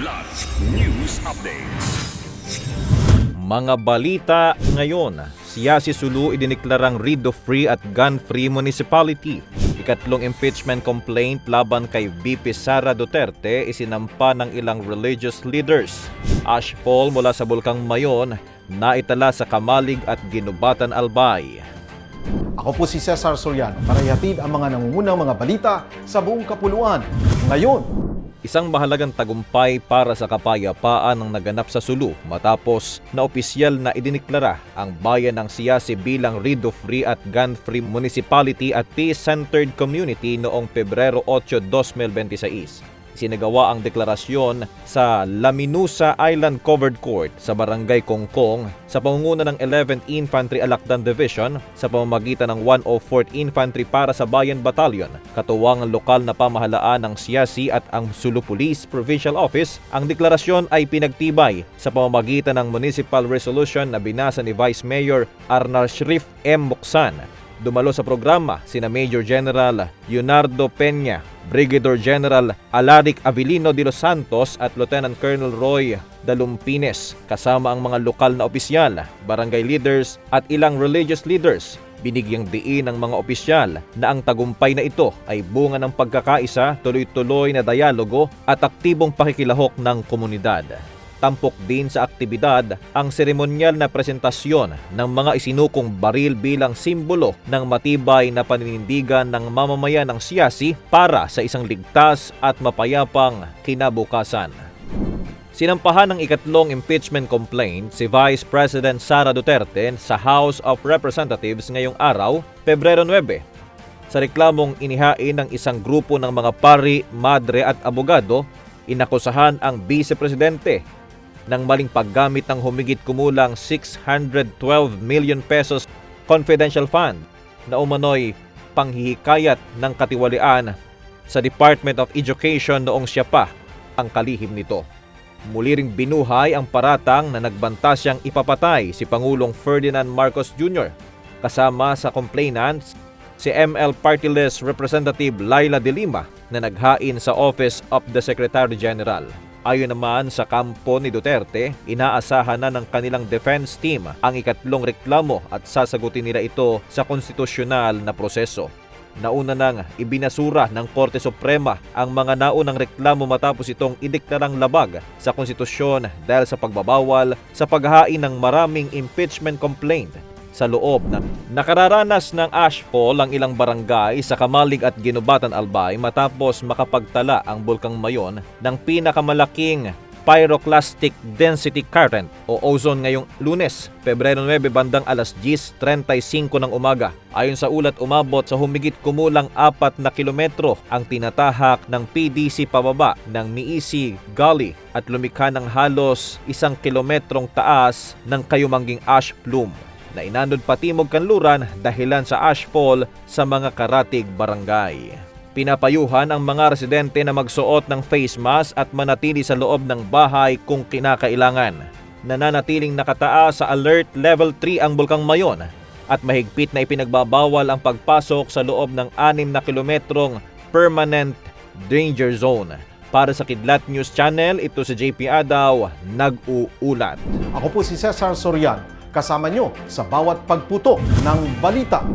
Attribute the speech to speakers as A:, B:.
A: Kidlat News Updates.
B: Mga balita ngayon, si Sulu idineklarang rido-free at gun-free municipality. Ikatlong impeachment complaint laban kay VP Sara Duterte isinampa ng ilang religious leaders. Ashfall mula sa Bulkang Mayon naitala sa Kamalig at Ginubatan, Albay.
C: Ako po si Cesar Soriano para ihatid ang mga nangungunang mga balita sa buong kapuluan. Ngayon,
B: Isang mahalagang tagumpay para sa kapayapaan ang naganap sa Sulu matapos na opisyal na idineklara ang bayan ng Siyasi bilang rido-free at gun-free municipality at peace-centered community noong Pebrero 8, 2026. Sinagawa ang deklarasyon sa Laminusa Island Covered Court sa Barangay Kongkong sa pangunguna ng 11th Infantry Alakdan Division sa pamamagitan ng 104th Infantry para sa Bayan Battalion, katuwang ang lokal na pamahalaan ng Siyasi at ang Sulu Police Provincial Office. Ang deklarasyon ay pinagtibay sa pamamagitan ng Municipal Resolution na binasa ni Vice Mayor Arnar Shrif M. Muksan. Dumalo sa programa sina Major General Leonardo Peña, Brigadier General Alaric Avelino de los Santos at Lieutenant Colonel Roy Dalumpines kasama ang mga lokal na opisyal, barangay leaders at ilang religious leaders. Binigyang diin ng mga opisyal na ang tagumpay na ito ay bunga ng pagkakaisa, tuloy-tuloy na dialogo at aktibong pakikilahok ng komunidad. Tampok din sa aktibidad ang seremonyal na presentasyon ng mga isinukong baril bilang simbolo ng matibay na paninindigan ng mamamayan ng Siyasi para sa isang ligtas at mapayapang kinabukasan. Sinampahan ng ikatlong impeachment complaint si Vice President Sara Duterte sa House of Representatives ngayong araw, Pebrero 9. Sa reklamong inihain ng isang grupo ng mga pari, madre at abogado, inakusahan ang Vice Presidente ng maling paggamit ng humigit kumulang 612 million pesos confidential fund na umano'y panghihikayat ng katiwalian sa Department of Education noong siya pa ang kalihim nito. Muli ring binuhay ang paratang na nagbanta siyang ipapatay si Pangulong Ferdinand Marcos Jr. Kasama sa complainants si ML Party List Representative Laila de Lima na naghain sa Office of the Secretary General. Ayon naman sa kampo ni Duterte, inaasahan na ng kanilang defense team ang ikatlong reklamo at sasagutin nila ito sa konstitusyonal na proseso. Nauna nang ibinasura ng Korte Suprema ang mga naunang reklamo matapos itong ideklarang labag sa konstitusyon dahil sa pagbabawal sa paghahain ng maraming impeachment complaint. Sa loob ng nakararanas ng ashfall ang ilang barangay sa Kamalig at Ginubatan, Albay matapos makapagtala ang Bulkang Mayon ng pinakamalaking pyroclastic density current o ozone ngayong Lunes, Pebrero 9 bandang alas 10:35 ng umaga. Ayon sa ulat, umabot sa humigit kumulang 4 na kilometro ang tinatahak ng PDC pababa ng Miisi Gully at lumikha ng halos 1 kilometrong taas ng kayumangging ash plume na inanod patimog kanluran dahilan sa ashfall sa mga karatig barangay. Pinapayuhan ang mga residente na magsuot ng face mask at manatili sa loob ng bahay kung kinakailangan. Nananatiling nakataas sa Alert Level 3 ang Bulkang Mayon at mahigpit na ipinagbabawal ang pagpasok sa loob ng 6 na kilometrong permanent danger zone. Para sa Kidlat News Channel, ito si JP Adaw, nag-uulat.
C: ako po si Cesar Soriano, kasama nyo sa bawat pagputo ng balita.